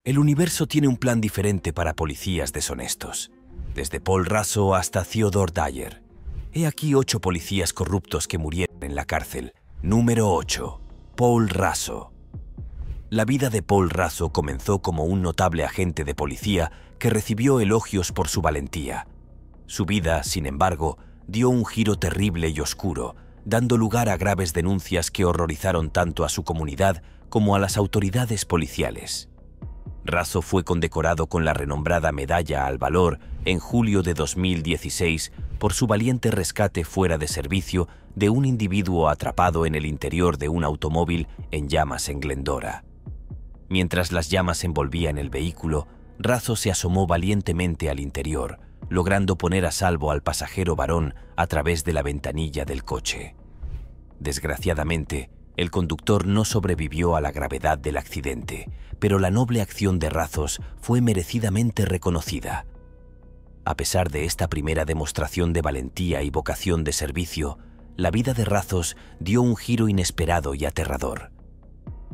El universo tiene un plan diferente para policías deshonestos. Desde Paul Raso hasta Theodore Dyer. He aquí 8 policías corruptos que murieron en la cárcel. Número 8. Paul Raso. La vida de Paul Raso comenzó como un notable agente de policía que recibió elogios por su valentía. Su vida, sin embargo, dio un giro terrible y oscuro, dando lugar a graves denuncias que horrorizaron tanto a su comunidad como a las autoridades policiales. Raso fue condecorado con la renombrada Medalla al Valor en julio de 2016 por su valiente rescate fuera de servicio de un individuo atrapado en el interior de un automóvil en llamas en Glendora. Mientras las llamas envolvían el vehículo, Raso se asomó valientemente al interior, logrando poner a salvo al pasajero varón a través de la ventanilla del coche. Desgraciadamente, el conductor no sobrevivió a la gravedad del accidente, pero la noble acción de Razos fue merecidamente reconocida. A pesar de esta primera demostración de valentía y vocación de servicio, la vida de Razos dio un giro inesperado y aterrador.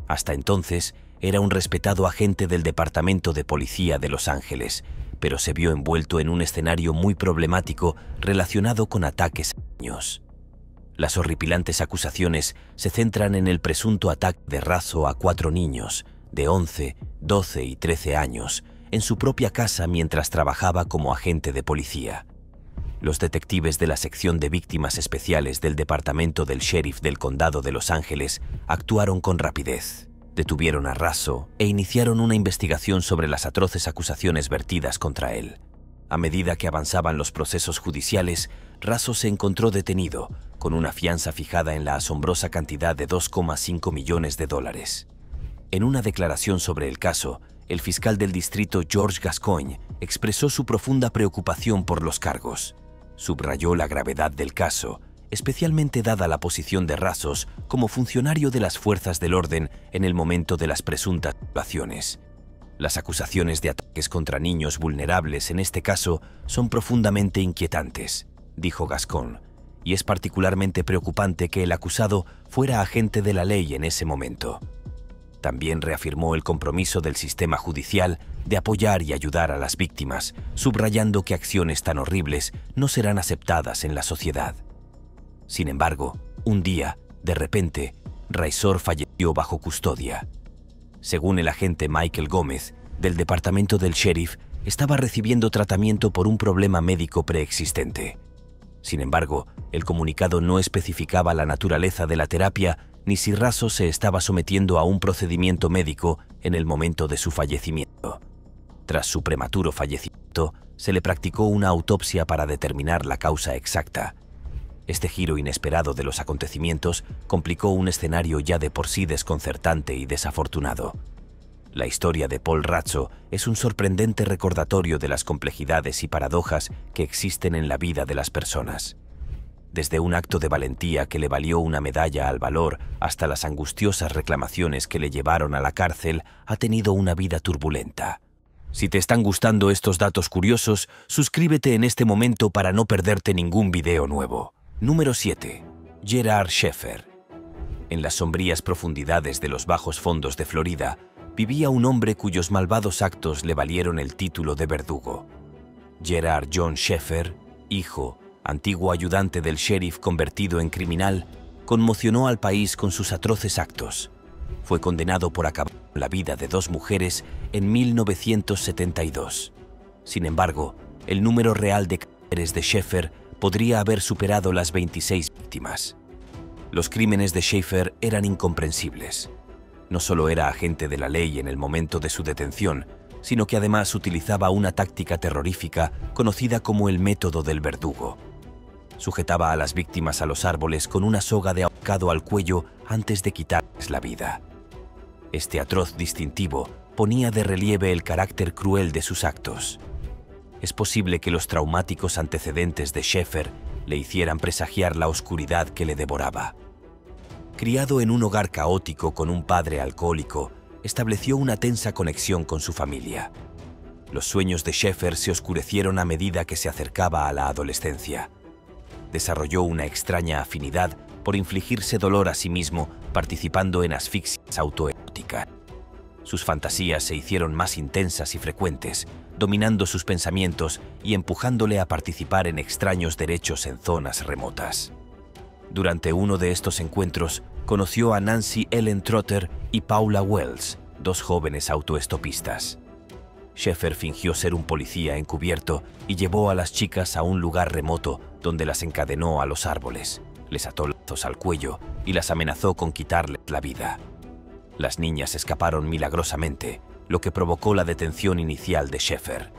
Hasta entonces, era un respetado agente del Departamento de Policía de Los Ángeles, pero se vio envuelto en un escenario muy problemático relacionado con ataques a niños. Las horripilantes acusaciones se centran en el presunto ataque de Raso a 4 niños, de 11, 12 y 13 años, en su propia casa mientras trabajaba como agente de policía. Los detectives de la sección de víctimas especiales del Departamento del Sheriff del Condado de Los Ángeles actuaron con rapidez. Detuvieron a Raso e iniciaron una investigación sobre las atroces acusaciones vertidas contra él. A medida que avanzaban los procesos judiciales, Raso se encontró detenido, con una fianza fijada en la asombrosa cantidad de $2,5 millones. En una declaración sobre el caso, el fiscal del distrito George Gascoigne expresó su profunda preocupación por los cargos. Subrayó la gravedad del caso, especialmente dada la posición de Rasos como funcionario de las fuerzas del orden en el momento de las presuntas violaciones. Las acusaciones de ataques contra niños vulnerables en este caso son profundamente inquietantes, dijo Gascoigne, y es particularmente preocupante que el acusado fuera agente de la ley en ese momento. También reafirmó el compromiso del sistema judicial de apoyar y ayudar a las víctimas, subrayando que acciones tan horribles no serán aceptadas en la sociedad. Sin embargo, un día, de repente, Raisor falleció bajo custodia. Según el agente Michael Gómez, del departamento del sheriff, estaba recibiendo tratamiento por un problema médico preexistente. Sin embargo, el comunicado no especificaba la naturaleza de la terapia ni si Raso se estaba sometiendo a un procedimiento médico en el momento de su fallecimiento. Tras su prematuro fallecimiento, se le practicó una autopsia para determinar la causa exacta. Este giro inesperado de los acontecimientos complicó un escenario ya de por sí desconcertante y desafortunado. La historia de Paul Raso es un sorprendente recordatorio de las complejidades y paradojas que existen en la vida de las personas. Desde un acto de valentía que le valió una medalla al valor hasta las angustiosas reclamaciones que le llevaron a la cárcel, ha tenido una vida turbulenta. Si te están gustando estos datos curiosos, suscríbete en este momento para no perderte ningún video nuevo. Número 7. Gerard Schaeffer. En las sombrías profundidades de los bajos fondos de Florida, vivía un hombre cuyos malvados actos le valieron el título de verdugo. Gerard John Schaeffer, hijo, antiguo ayudante del sheriff convertido en criminal, conmocionó al país con sus atroces actos. Fue condenado por acabar con la vida de 2 mujeres en 1972. Sin embargo, el número real de crímenes de Schaeffer podría haber superado las 26 víctimas. Los crímenes de Schaeffer eran incomprensibles. No solo era agente de la ley en el momento de su detención, sino que además utilizaba una táctica terrorífica conocida como el método del verdugo. Sujetaba a las víctimas a los árboles con una soga de ahorcado al cuello antes de quitarles la vida. Este atroz distintivo ponía de relieve el carácter cruel de sus actos. Es posible que los traumáticos antecedentes de Schaeffer le hicieran presagiar la oscuridad que le devoraba. Criado en un hogar caótico con un padre alcohólico, estableció una tensa conexión con su familia. Los sueños de Schaeffer se oscurecieron a medida que se acercaba a la adolescencia. Desarrolló una extraña afinidad por infligirse dolor a sí mismo participando en asfixias autoeróticas. Sus fantasías se hicieron más intensas y frecuentes, dominando sus pensamientos y empujándole a participar en extraños derechos en zonas remotas. Durante uno de estos encuentros, conoció a Nancy Ellen Trotter y Paula Wells, dos jóvenes autoestopistas. Sheffer fingió ser un policía encubierto y llevó a las chicas a un lugar remoto donde las encadenó a los árboles, les ató lazos al cuello y las amenazó con quitarles la vida. Las niñas escaparon milagrosamente, lo que provocó la detención inicial de Sheffer.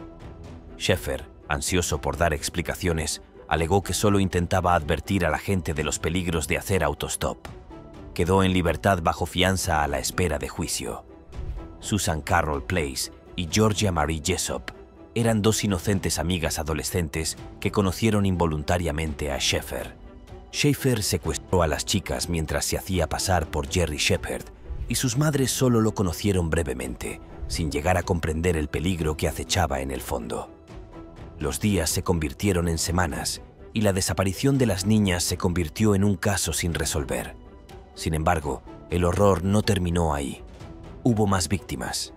Sheffer, ansioso por dar explicaciones, alegó que solo intentaba advertir a la gente de los peligros de hacer autostop. Quedó en libertad bajo fianza a la espera de juicio. Susan Carroll Place y Georgia Marie Jessop eran dos inocentes amigas adolescentes que conocieron involuntariamente a Sheffer. Sheffer secuestró a las chicas mientras se hacía pasar por Jerry Shepherd, y sus madres solo lo conocieron brevemente, sin llegar a comprender el peligro que acechaba en el fondo. Los días se convirtieron en semanas, y la desaparición de las niñas se convirtió en un caso sin resolver. Sin embargo, el horror no terminó ahí. Hubo más víctimas.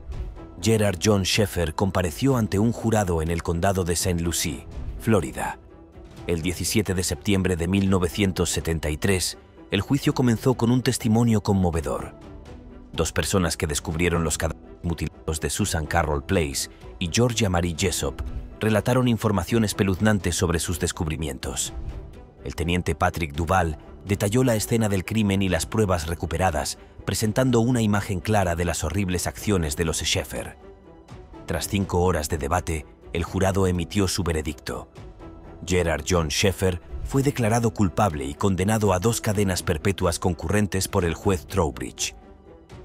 Gerard John Sheffer compareció ante un jurado en el condado de St. Lucie, Florida. El 17 de septiembre de 1973, el juicio comenzó con un testimonio conmovedor. Dos personas que descubrieron los cadáveres mutilados de Susan Carroll Place y Georgia Marie Jessop relataron información espeluznante sobre sus descubrimientos. El teniente Patrick Duval detalló la escena del crimen y las pruebas recuperadas, presentando una imagen clara de las horribles acciones de los Sheffer. Tras 5 horas de debate, el jurado emitió su veredicto. Gerard John Sheffer fue declarado culpable y condenado a 2 cadenas perpetuas concurrentes por el juez Trowbridge.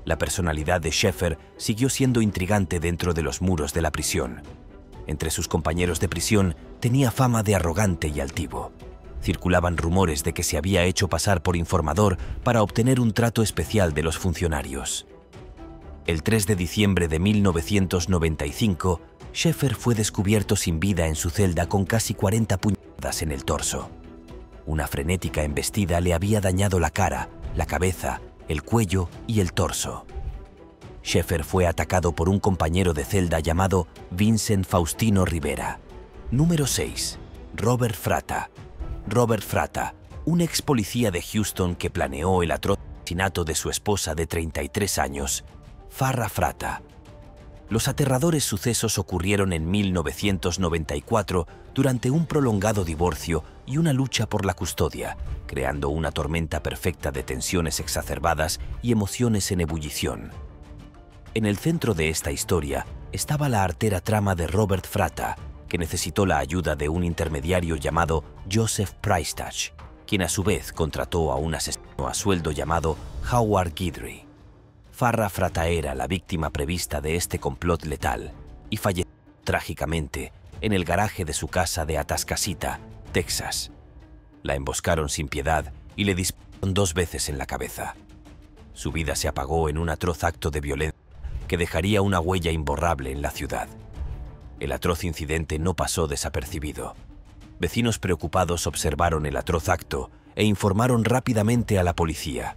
La personalidad de Sheffer siguió siendo intrigante dentro de los muros de la prisión. Entre sus compañeros de prisión tenía fama de arrogante y altivo. Circulaban rumores de que se había hecho pasar por informador para obtener un trato especial de los funcionarios. El 3 de diciembre de 1995, Sheffer fue descubierto sin vida en su celda con casi 40 puñaladas en el torso. Una frenética embestida le había dañado la cara, la cabeza, el cuello y el torso. Sheffer fue atacado por un compañero de celda llamado Vincent Faustino Rivera. Número 6. Robert Fratta. Robert Fratta, un ex policía de Houston que planeó el atroz asesinato de su esposa de 33 años, Farrah Fratta. Los aterradores sucesos ocurrieron en 1994 durante un prolongado divorcio y una lucha por la custodia, creando una tormenta perfecta de tensiones exacerbadas y emociones en ebullición. En el centro de esta historia estaba la artera trama de Robert Fratta, que necesitó la ayuda de un intermediario llamado Joseph Prystach, quien a su vez contrató a un asesino a sueldo llamado Howard Guidry. Farrah Fratta era la víctima prevista de este complot letal y falleció trágicamente en el garaje de su casa de Atascocita, Texas. La emboscaron sin piedad y le dispararon 2 veces en la cabeza. Su vida se apagó en un atroz acto de violencia que dejaría una huella imborrable en la ciudad. El atroz incidente no pasó desapercibido. Vecinos preocupados observaron el atroz acto e informaron rápidamente a la policía.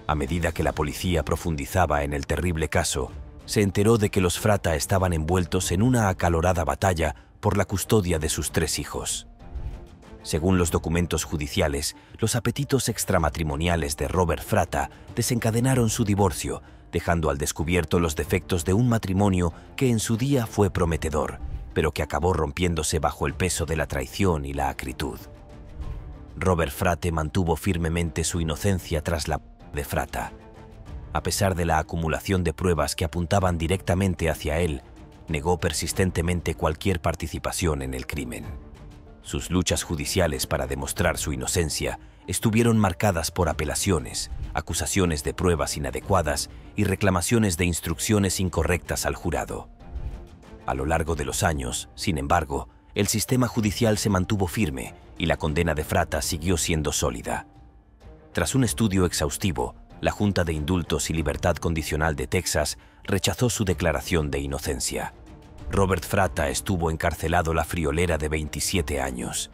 A medida que la policía profundizaba en el terrible caso, se enteró de que los Fratta estaban envueltos en una acalorada batalla por la custodia de sus 3 hijos. Según los documentos judiciales, los apetitos extramatrimoniales de Robert Fratta desencadenaron su divorcio, dejando al descubierto los defectos de un matrimonio que en su día fue prometedor, pero que acabó rompiéndose bajo el peso de la traición y la acritud. Robert Fratta mantuvo firmemente su inocencia tras la muerte de Fratta. A pesar de la acumulación de pruebas que apuntaban directamente hacia él, negó persistentemente cualquier participación en el crimen. Sus luchas judiciales para demostrar su inocencia estuvieron marcadas por apelaciones, acusaciones de pruebas inadecuadas y reclamaciones de instrucciones incorrectas al jurado. A lo largo de los años, sin embargo, el sistema judicial se mantuvo firme y la condena de Fratta siguió siendo sólida. Tras un estudio exhaustivo, la Junta de Indultos y Libertad Condicional de Texas rechazó su declaración de inocencia. Robert Fratta estuvo encarcelado la friolera de 27 años,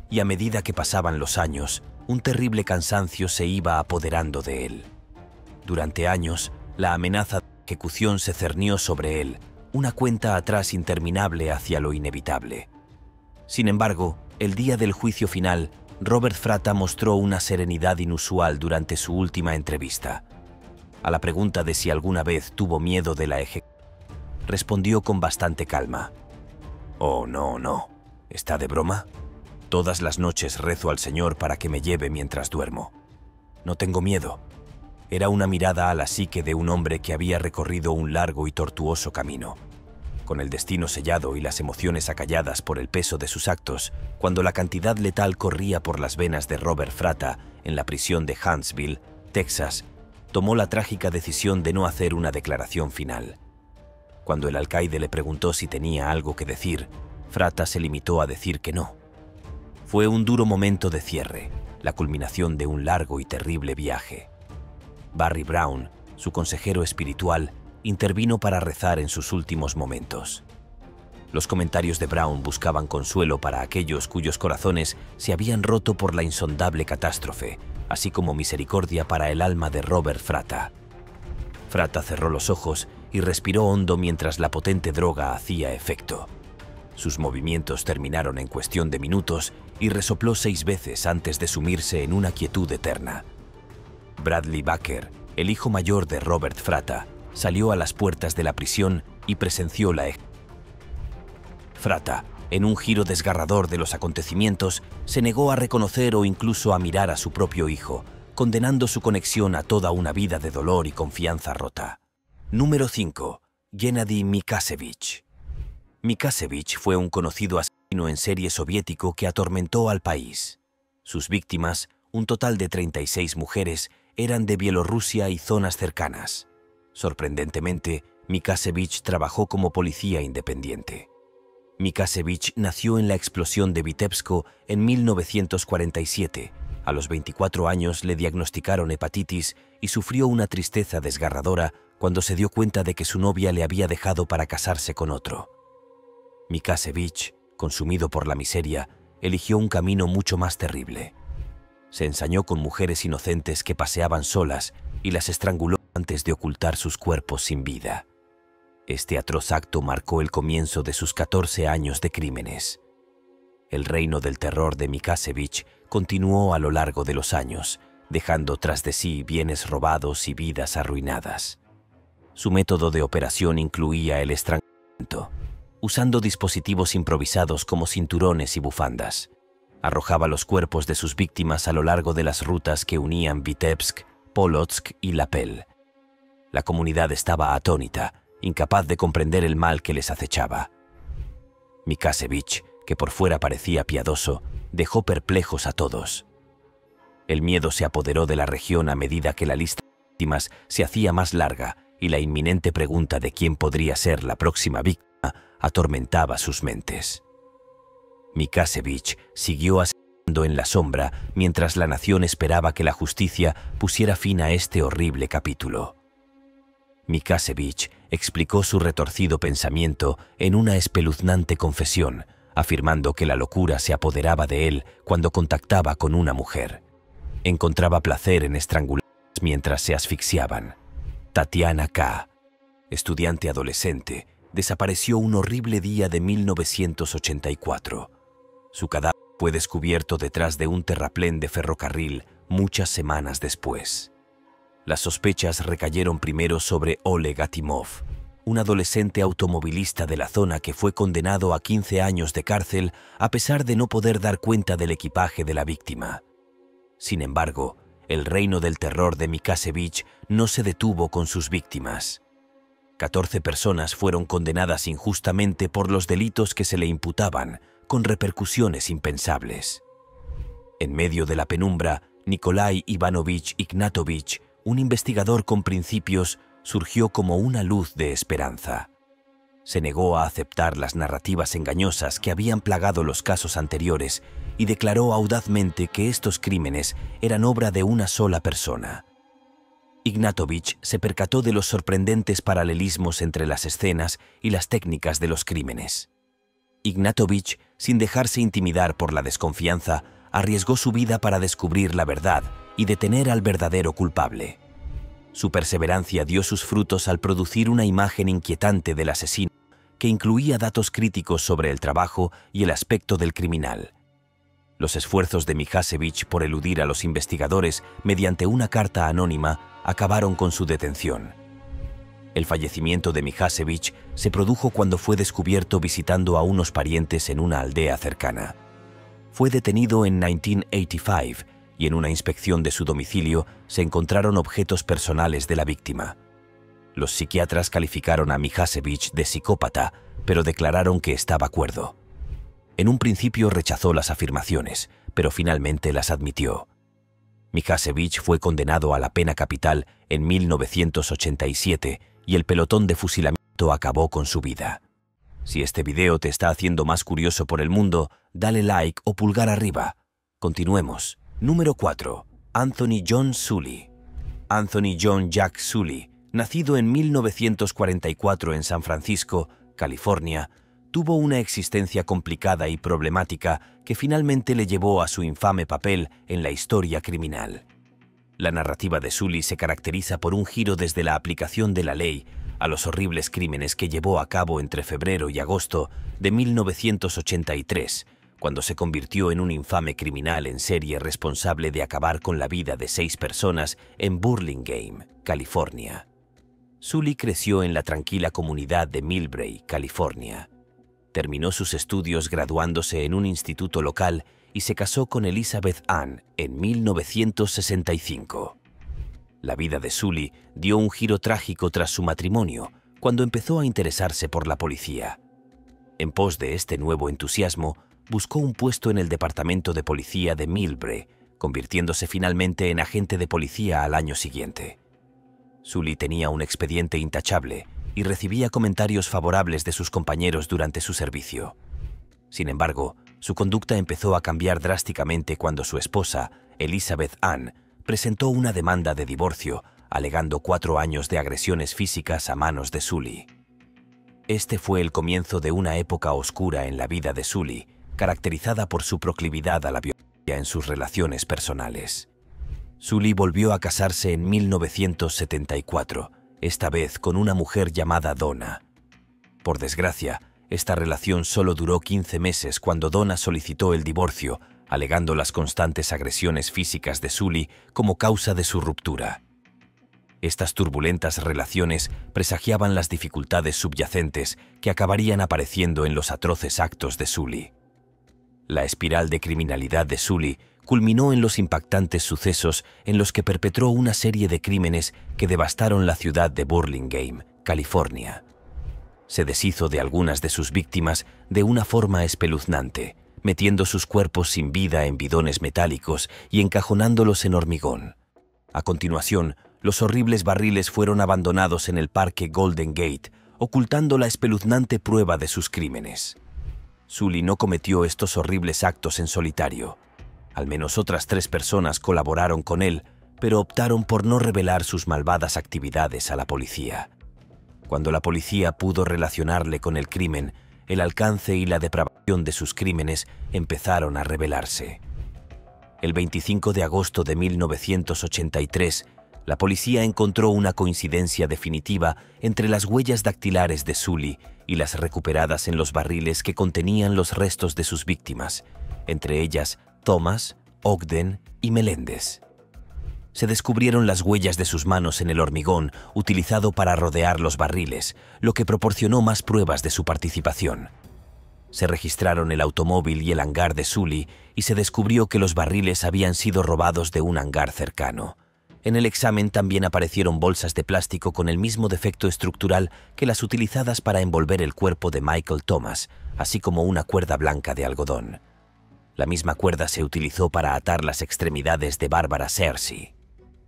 y a medida que pasaban los años, un terrible cansancio se iba apoderando de él. Durante años, la amenaza de ejecución se cernió sobre él, una cuenta atrás interminable hacia lo inevitable. Sin embargo, el día del juicio final, Robert Fratta mostró una serenidad inusual durante su última entrevista. A la pregunta de si alguna vez tuvo miedo de la ejecución, respondió con bastante calma. «Oh, no. ¿Está de broma? Todas las noches rezo al Señor para que me lleve mientras duermo. No tengo miedo». Era una mirada a la psique de un hombre que había recorrido un largo y tortuoso camino. Con el destino sellado y las emociones acalladas por el peso de sus actos, cuando la cantidad letal corría por las venas de Robert Fratta en la prisión de Huntsville, Texas, tomó la trágica decisión de no hacer una declaración final. Cuando el alcaide le preguntó si tenía algo que decir, Fratta se limitó a decir que no. Fue un duro momento de cierre, la culminación de un largo y terrible viaje. Barry Brown, su consejero espiritual, intervino para rezar en sus últimos momentos. Los comentarios de Brown buscaban consuelo para aquellos cuyos corazones se habían roto por la insondable catástrofe, así como misericordia para el alma de Robert Fratta. Fratta cerró los ojos y respiró hondo mientras la potente droga hacía efecto. Sus movimientos terminaron en cuestión de minutos y resopló 6 veces antes de sumirse en una quietud eterna. Bradley Baker, el hijo mayor de Robert Fratta, salió a las puertas de la prisión y presenció la ejecución. Fratta, en un giro desgarrador de los acontecimientos, se negó a reconocer o incluso a mirar a su propio hijo, condenando su conexión a toda una vida de dolor y confianza rota. Número 5. Gennady Mikasevich. Mikasevich fue un conocido asesino en serie soviético que atormentó al país. Sus víctimas, un total de 36 mujeres, eran de Bielorrusia y zonas cercanas. Sorprendentemente, Mikasevich trabajó como policía independiente. Mikasevich nació en la explosión de Vitebsko en 1947. A los 24 años le diagnosticaron hepatitis y sufrió una tristeza desgarradora cuando se dio cuenta de que su novia le había dejado para casarse con otro. Mikasevich, consumido por la miseria, eligió un camino mucho más terrible. Se ensañó con mujeres inocentes que paseaban solas y las estranguló antes de ocultar sus cuerpos sin vida. Este atroz acto marcó el comienzo de sus 14 años de crímenes. El reino del terror de Mikasevich continuó a lo largo de los años, dejando tras de sí bienes robados y vidas arruinadas. Su método de operación incluía el estrangulamiento, usando dispositivos improvisados como cinturones y bufandas. Arrojaba los cuerpos de sus víctimas a lo largo de las rutas que unían Vitebsk, Polotsk y Lapel. La comunidad estaba atónita, incapaz de comprender el mal que les acechaba. Mikasevich, que por fuera parecía piadoso, dejó perplejos a todos. El miedo se apoderó de la región a medida que la lista de víctimas se hacía más larga y la inminente pregunta de quién podría ser la próxima víctima atormentaba sus mentes. Mikasevich siguió asesinando en la sombra mientras la nación esperaba que la justicia pusiera fin a este horrible capítulo. Mikasevich explicó su retorcido pensamiento en una espeluznante confesión, afirmando que la locura se apoderaba de él cuando contactaba con una mujer. Encontraba placer en estrangularlas mientras se asfixiaban. Tatiana K., estudiante adolescente, desapareció un horrible día de 1984. Su cadáver fue descubierto detrás de un terraplén de ferrocarril muchas semanas después. Las sospechas recayeron primero sobre Oleg Atimov, un adolescente automovilista de la zona que fue condenado a 15 años de cárcel a pesar de no poder dar cuenta del equipaje de la víctima. Sin embargo, el reino del terror de Mikasevich no se detuvo con sus víctimas. 14 personas fueron condenadas injustamente por los delitos que se le imputaban, con repercusiones impensables. En medio de la penumbra, Nikolai Ivanovich Ignatovich, un investigador con principios, surgió como una luz de esperanza. Se negó a aceptar las narrativas engañosas que habían plagado los casos anteriores y declaró audazmente que estos crímenes eran obra de una sola persona. Ignatovich se percató de los sorprendentes paralelismos entre las escenas y las técnicas de los crímenes. Ignatovich, sin dejarse intimidar por la desconfianza, arriesgó su vida para descubrir la verdad y detener al verdadero culpable. Su perseverancia dio sus frutos al producir una imagen inquietante del asesino que incluía datos críticos sobre el trabajo y el aspecto del criminal. Los esfuerzos de Mihasevich por eludir a los investigadores mediante una carta anónima acabaron con su detención. El fallecimiento de Mihasevich se produjo cuando fue descubierto visitando a unos parientes en una aldea cercana. Fue detenido en 1985 y en una inspección de su domicilio se encontraron objetos personales de la víctima. Los psiquiatras calificaron a Mihasevich de psicópata, pero declararon que estaba cuerdo. En un principio rechazó las afirmaciones, pero finalmente las admitió. Mihasevich fue condenado a la pena capital en 1987 y el pelotón de fusilamiento acabó con su vida. Si este video te está haciendo más curioso por el mundo, dale like o pulgar arriba. Continuemos. Número 4. Anthony John Sully. Anthony John Jack Sully, nacido en 1944 en San Francisco, California, tuvo una existencia complicada y problemática que finalmente le llevó a su infame papel en la historia criminal. La narrativa de Sully se caracteriza por un giro desde la aplicación de la ley a los horribles crímenes que llevó a cabo entre febrero y agosto de 1983, cuando se convirtió en un infame criminal en serie responsable de acabar con la vida de 6 personas en Burlingame, California. Sully creció en la tranquila comunidad de Millbrae, California. Terminó sus estudios graduándose en un instituto local y se casó con Elizabeth Ann en 1965. La vida de Sully dio un giro trágico tras su matrimonio, cuando empezó a interesarse por la policía. En pos de este nuevo entusiasmo, buscó un puesto en el departamento de policía de Millbrae, convirtiéndose finalmente en agente de policía al año siguiente. Sully tenía un expediente intachable y recibía comentarios favorables de sus compañeros durante su servicio. Sin embargo, su conducta empezó a cambiar drásticamente cuando su esposa, Elizabeth Ann, presentó una demanda de divorcio, alegando 4 años de agresiones físicas a manos de Sully. Este fue el comienzo de una época oscura en la vida de Sully, caracterizada por su proclividad a la violencia en sus relaciones personales. Sully volvió a casarse en 1974, esta vez con una mujer llamada Donna. Por desgracia, esta relación solo duró 15 meses cuando Donna solicitó el divorcio, alegando las constantes agresiones físicas de Sully como causa de su ruptura. Estas turbulentas relaciones presagiaban las dificultades subyacentes que acabarían apareciendo en los atroces actos de Sully. La espiral de criminalidad de Sully culminó en los impactantes sucesos en los que perpetró una serie de crímenes que devastaron la ciudad de Burlingame, California. Se deshizo de algunas de sus víctimas de una forma espeluznante, metiendo sus cuerpos sin vida en bidones metálicos y encajonándolos en hormigón. A continuación, los horribles barriles fueron abandonados en el parque Golden Gate, ocultando la espeluznante prueba de sus crímenes. Sully no cometió estos horribles actos en solitario. Al menos otras 3 personas colaboraron con él, pero optaron por no revelar sus malvadas actividades a la policía. Cuando la policía pudo relacionarle con el crimen, el alcance y la depravación de sus crímenes empezaron a revelarse. El 25 de agosto de 1983, la policía encontró una coincidencia definitiva entre las huellas dactilares de Sully y las recuperadas en los barriles que contenían los restos de sus víctimas, entre ellas Thomas, Ogden y Melendez. Se descubrieron las huellas de sus manos en el hormigón utilizado para rodear los barriles, lo que proporcionó más pruebas de su participación. Se registraron el automóvil y el hangar de Sully y se descubrió que los barriles habían sido robados de un hangar cercano. En el examen también aparecieron bolsas de plástico con el mismo defecto estructural que las utilizadas para envolver el cuerpo de Michael Thomas, así como una cuerda blanca de algodón. La misma cuerda se utilizó para atar las extremidades de Barbara Searcy.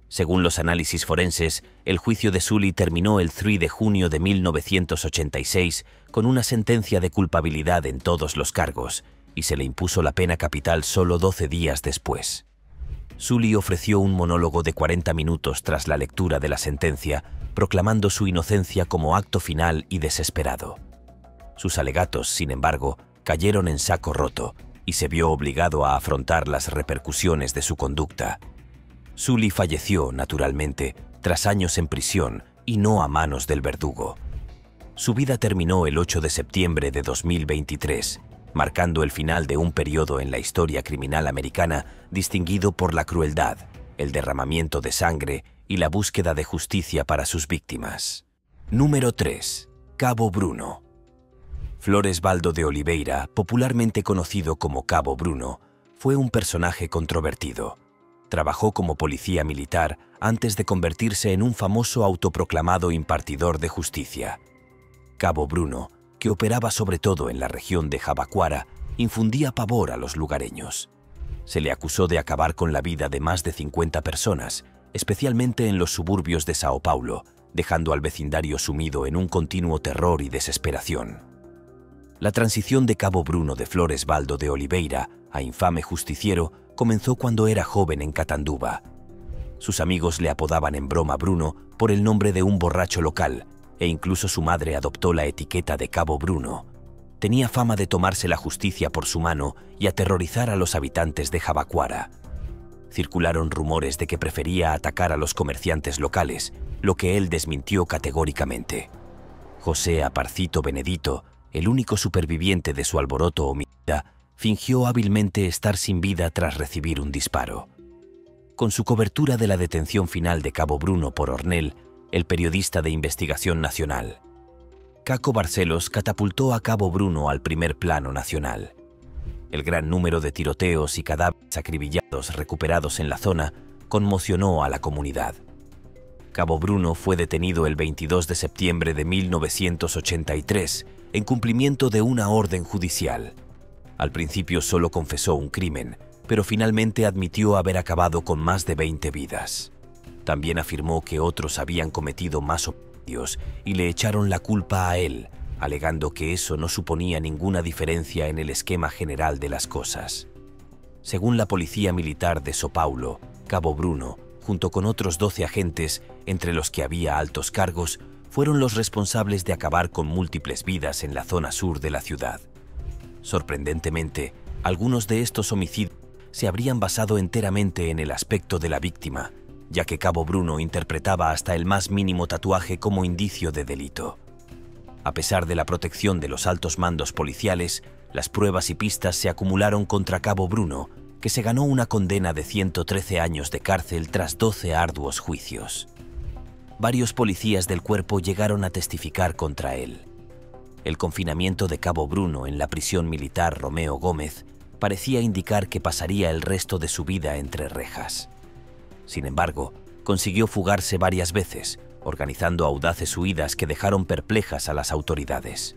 Según los análisis forenses, el juicio de Sully terminó el 3 de junio de 1986 con una sentencia de culpabilidad en todos los cargos y se le impuso la pena capital solo 12 días después. Sully ofreció un monólogo de 40 minutos tras la lectura de la sentencia, proclamando su inocencia como acto final y desesperado. Sus alegatos, sin embargo, cayeron en saco roto y se vio obligado a afrontar las repercusiones de su conducta. Sully falleció, naturalmente, tras años en prisión y no a manos del verdugo. Su vida terminó el 8 de septiembre de 2023, marcando el final de un periodo en la historia criminal americana distinguido por la crueldad, el derramamiento de sangre y la búsqueda de justicia para sus víctimas. Número 3. Cabo Bruno. Flores Valdo de Oliveira, popularmente conocido como Cabo Bruno, fue un personaje controvertido. Trabajó como policía militar antes de convertirse en un famoso autoproclamado impartidor de justicia. Cabo Bruno, que operaba sobre todo en la región de Jarabacoa, infundía pavor a los lugareños. Se le acusó de acabar con la vida de más de 50 personas, especialmente en los suburbios de Sao Paulo, dejando al vecindario sumido en un continuo terror y desesperación. La transición de Cabo Bruno de Flores Valdo de Oliveira a infame justiciero comenzó cuando era joven en Catanduva. Sus amigos le apodaban en broma Bruno por el nombre de un borracho local, e incluso su madre adoptó la etiqueta de Cabo Bruno. Tenía fama de tomarse la justicia por su mano y aterrorizar a los habitantes de Jarabacoa. Circularon rumores de que prefería atacar a los comerciantes locales, lo que él desmintió categóricamente. José Aparcito Benedito, el único superviviente de su alboroto homicida, fingió hábilmente estar sin vida tras recibir un disparo. Con su cobertura de la detención final de Cabo Bruno por Ornell, el periodista de investigación nacional, Caco Barcelos catapultó a Cabo Bruno al primer plano nacional. El gran número de tiroteos y cadáveres acribillados recuperados en la zona conmocionó a la comunidad. Cabo Bruno fue detenido el 22 de septiembre de 1983 en cumplimiento de una orden judicial. Al principio solo confesó un crimen, pero finalmente admitió haber acabado con más de 20 vidas. También afirmó que otros habían cometido más homicidios y le echaron la culpa a él, alegando que eso no suponía ninguna diferencia en el esquema general de las cosas. Según la Policía Militar de Sao Paulo, Cabo Bruno, junto con otros 12 agentes, entre los que había altos cargos, fueron los responsables de acabar con múltiples vidas en la zona sur de la ciudad. Sorprendentemente, algunos de estos homicidios se habrían basado enteramente en el aspecto de la víctima, ya que Cabo Bruno interpretaba hasta el más mínimo tatuaje como indicio de delito. A pesar de la protección de los altos mandos policiales, las pruebas y pistas se acumularon contra Cabo Bruno, que se ganó una condena de 113 años de cárcel tras 12 arduos juicios. Varios policías del cuerpo llegaron a testificar contra él. El confinamiento de Cabo Bruno en la prisión militar Romeo Gómez parecía indicar que pasaría el resto de su vida entre rejas. Sin embargo, consiguió fugarse varias veces, organizando audaces huidas que dejaron perplejas a las autoridades.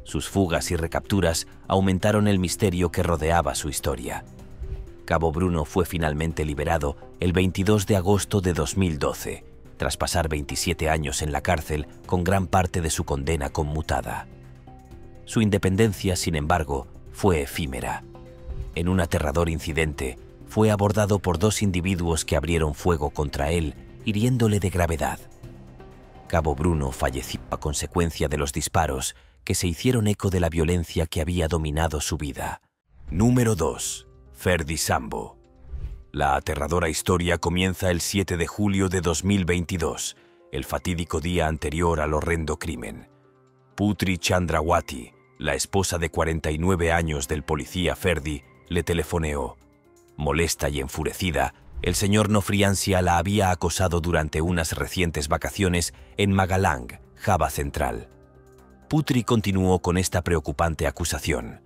Sus fugas y recapturas aumentaron el misterio que rodeaba su historia. Cabo Bruno fue finalmente liberado el 22 de agosto de 2012, tras pasar 27 años en la cárcel con gran parte de su condena conmutada. Su independencia, sin embargo, fue efímera. En un aterrador incidente, fue abordado por 2 individuos que abrieron fuego contra él, hiriéndole de gravedad. Cabo Bruno falleció a consecuencia de los disparos que se hicieron eco de la violencia que había dominado su vida. Número 2. Ferdy Sambo. La aterradora historia comienza el 7 de julio de 2022, el fatídico día anterior al horrendo crimen. Putri Chandrawati, la esposa de 49 años del policía Ferdy, le telefoneó. Molesta y enfurecida, el señor Nofriancia la había acosado durante unas recientes vacaciones en Magalang, Java Central. Putri continuó con esta preocupante acusación.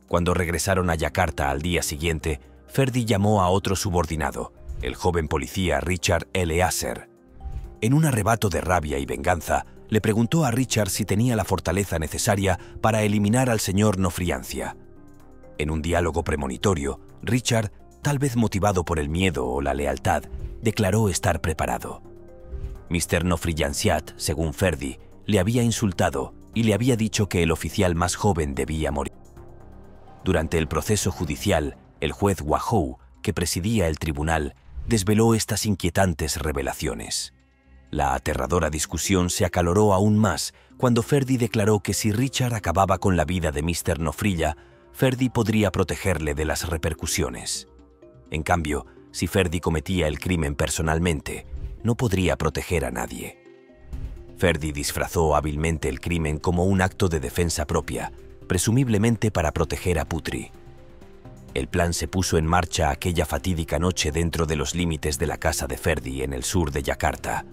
Cuando regresaron a Yakarta al día siguiente, Ferdy llamó a otro subordinado, el joven policía Richard Eleazar. En un arrebato de rabia y venganza, le preguntó a Richard si tenía la fortaleza necesaria para eliminar al señor Nofriancia. En un diálogo premonitorio, Richard, tal vez motivado por el miedo o la lealtad, declaró estar preparado. Mr. Nofrianciat, según Ferdy, le había insultado y le había dicho que el oficial más joven debía morir. Durante el proceso judicial, el juez Wahou, que presidía el tribunal, desveló estas inquietantes revelaciones. La aterradora discusión se acaloró aún más cuando Ferdy declaró que si Richard acababa con la vida de Mr. Nofrilla, Ferdy podría protegerle de las repercusiones. En cambio, si Ferdy cometía el crimen personalmente, no podría proteger a nadie. Ferdi disfrazó hábilmente el crimen como un acto de defensa propia, presumiblemente para proteger a Putri. El plan se puso en marcha aquella fatídica noche dentro de los límites de la casa de Ferdi en el sur de Yakarta.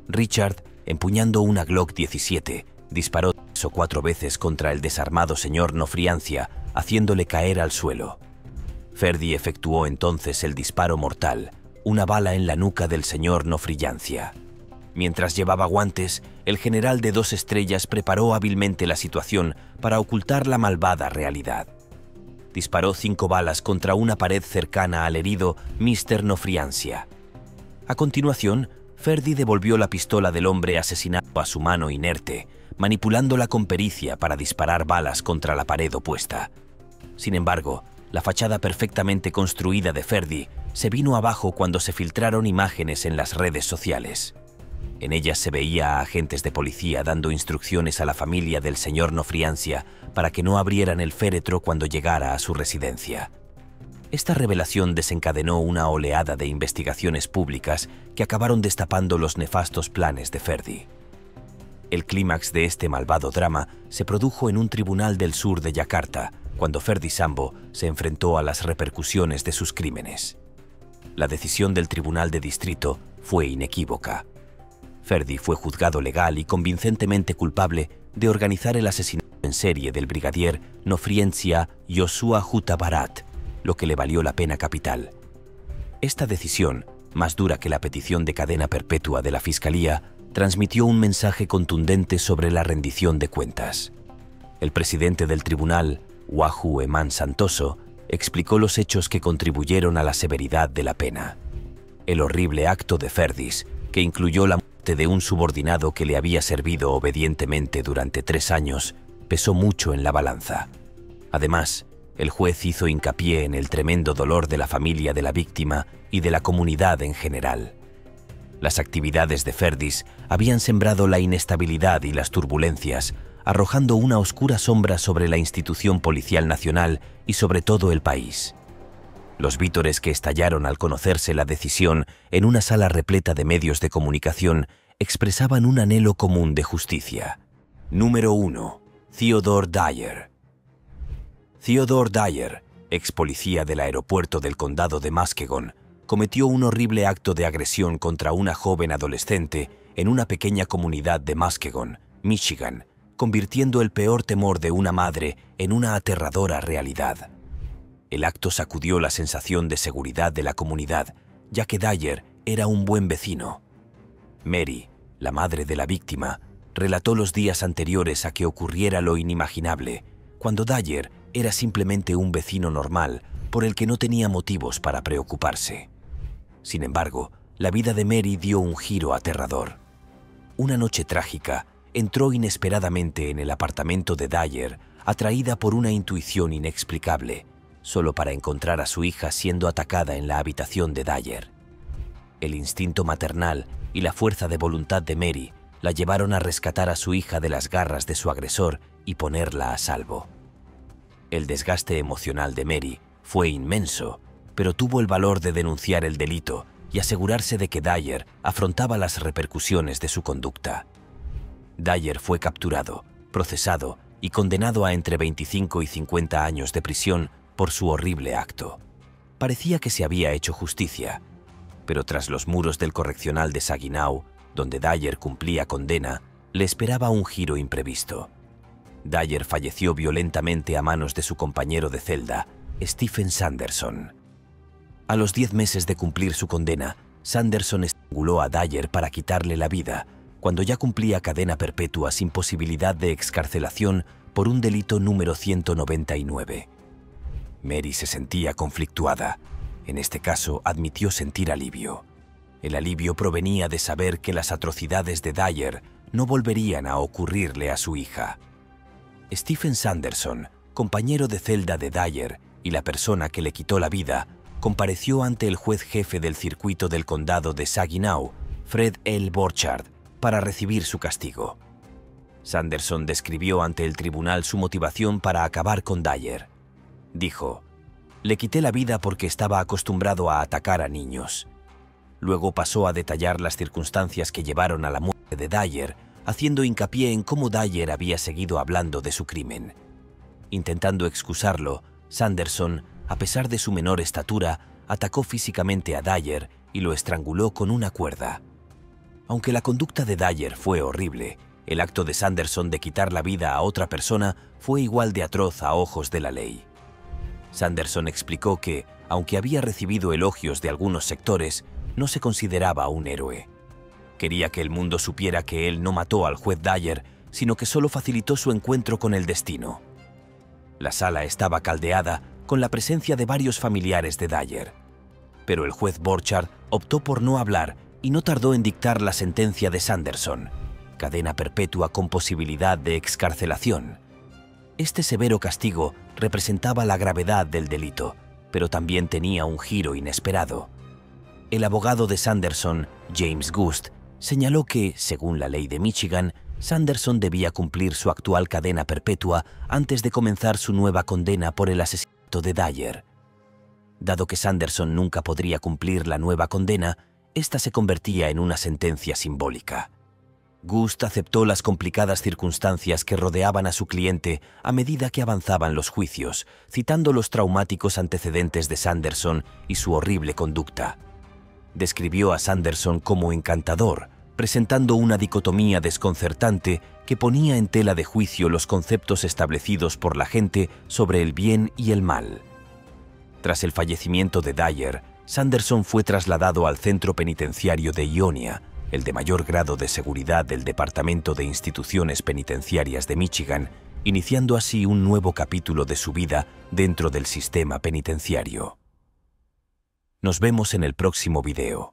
Richard, empuñando una Glock 17, disparó 3 o 4 veces contra el desarmado señor Nofriancia, haciéndole caer al suelo. Ferdi efectuó entonces el disparo mortal, una bala en la nuca del señor Nofriancia. Mientras llevaba guantes, el general de 2 estrellas preparó hábilmente la situación para ocultar la malvada realidad. Disparó 5 balas contra una pared cercana al herido Mr. Nofriancia. A continuación, Ferdi devolvió la pistola del hombre asesinado a su mano inerte, manipulándola con pericia para disparar balas contra la pared opuesta. Sin embargo, la fachada perfectamente construida de Ferdi se vino abajo cuando se filtraron imágenes en las redes sociales. En ellas se veía a agentes de policía dando instrucciones a la familia del señor Nofriancia para que no abrieran el féretro cuando llegara a su residencia. Esta revelación desencadenó una oleada de investigaciones públicas que acabaron destapando los nefastos planes de Ferdi. El clímax de este malvado drama se produjo en un tribunal del sur de Yakarta, cuando Ferdi Sambo se enfrentó a las repercusiones de sus crímenes. La decisión del tribunal de distrito fue inequívoca. Ferdi fue juzgado legal y convincentemente culpable de organizar el asesinato en serie del brigadier Nofriancia Joshua Hutabarat, lo que le valió la pena capital. Esta decisión, más dura que la petición de cadena perpetua de la Fiscalía, transmitió un mensaje contundente sobre la rendición de cuentas. El presidente del tribunal, Wahyu Eman Santoso, explicó los hechos que contribuyeron a la severidad de la pena. El horrible acto de Ferdis, que incluyó la muerte de un subordinado que le había servido obedientemente durante 3 años, pesó mucho en la balanza. Además, el juez hizo hincapié en el tremendo dolor de la familia de la víctima y de la comunidad en general. Las actividades de Ferdis habían sembrado la inestabilidad y las turbulencias, arrojando una oscura sombra sobre la institución policial nacional y sobre todo el país. Los vítores que estallaron al conocerse la decisión en una sala repleta de medios de comunicación expresaban un anhelo común de justicia. Número 1. Theodore Dyer. Theodore Dyer, ex policía del aeropuerto del condado de Muskegon, cometió un horrible acto de agresión contra una joven adolescente en una pequeña comunidad de Muskegon, Michigan, convirtiendo el peor temor de una madre en una aterradora realidad. El acto sacudió la sensación de seguridad de la comunidad, ya que Dyer era un buen vecino. Mary, la madre de la víctima, relató los días anteriores a que ocurriera lo inimaginable, cuando Dyer era simplemente un vecino normal por el que no tenía motivos para preocuparse. Sin embargo, la vida de Mary dio un giro aterrador. Una noche trágica entró inesperadamente en el apartamento de Dyer, atraída por una intuición inexplicable, solo para encontrar a su hija siendo atacada en la habitación de Dyer. El instinto maternal y la fuerza de voluntad de Mary la llevaron a rescatar a su hija de las garras de su agresor y ponerla a salvo. El desgaste emocional de Mary fue inmenso, pero tuvo el valor de denunciar el delito y asegurarse de que Dyer afrontaba las repercusiones de su conducta. Dyer fue capturado, procesado y condenado a entre 25 y 50 años de prisión por su horrible acto. Parecía que se había hecho justicia, pero tras los muros del correccional de Saginaw, donde Dyer cumplía condena, le esperaba un giro imprevisto. Dyer falleció violentamente a manos de su compañero de celda, Stephen Sanderson. A los 10 meses de cumplir su condena, Sanderson estranguló a Dyer para quitarle la vida, cuando ya cumplía cadena perpetua sin posibilidad de excarcelación por un delito número 199. Mary se sentía conflictuada. En este caso, admitió sentir alivio. El alivio provenía de saber que las atrocidades de Dyer no volverían a ocurrirle a su hija. Stephen Sanderson, compañero de celda de Dyer y la persona que le quitó la vida, compareció ante el juez jefe del circuito del condado de Saginaw, Fred L. Borchardt, para recibir su castigo. Sanderson describió ante el tribunal su motivación para acabar con Dyer. Dijo: «Le quité la vida porque estaba acostumbrado a atacar a niños. Luego pasó a detallar las circunstancias que llevaron a la muerte de Dyer, haciendo hincapié en cómo Dyer había seguido hablando de su crimen. Intentando excusarlo, Sanderson, a pesar de su menor estatura, atacó físicamente a Dyer y lo estranguló con una cuerda. Aunque la conducta de Dyer fue horrible, el acto de Sanderson de quitar la vida a otra persona fue igual de atroz a ojos de la ley. Sanderson explicó que, aunque había recibido elogios de algunos sectores, no se consideraba un héroe. Quería que el mundo supiera que él no mató al juez Dyer, sino que solo facilitó su encuentro con el destino. La sala estaba caldeada con la presencia de varios familiares de Dyer. Pero el juez Borchardt optó por no hablar y no tardó en dictar la sentencia de Sanderson: cadena perpetua con posibilidad de excarcelación. Este severo castigo representaba la gravedad del delito, pero también tenía un giro inesperado. El abogado de Sanderson, James Gust, señaló que, según la ley de Michigan, Sanderson debía cumplir su actual cadena perpetua antes de comenzar su nueva condena por el asesinato de Dyer. Dado que Sanderson nunca podría cumplir la nueva condena, esta se convertía en una sentencia simbólica. Gust aceptó las complicadas circunstancias que rodeaban a su cliente a medida que avanzaban los juicios, citando los traumáticos antecedentes de Sanderson y su horrible conducta. Describió a Sanderson como encantador, presentando una dicotomía desconcertante que ponía en tela de juicio los conceptos establecidos por la gente sobre el bien y el mal. Tras el fallecimiento de Dyer, Sanderson fue trasladado al centro penitenciario de Ionia, el de mayor grado de seguridad del Departamento de Instituciones Penitenciarias de Michigan, iniciando así un nuevo capítulo de su vida dentro del sistema penitenciario. Nos vemos en el próximo video.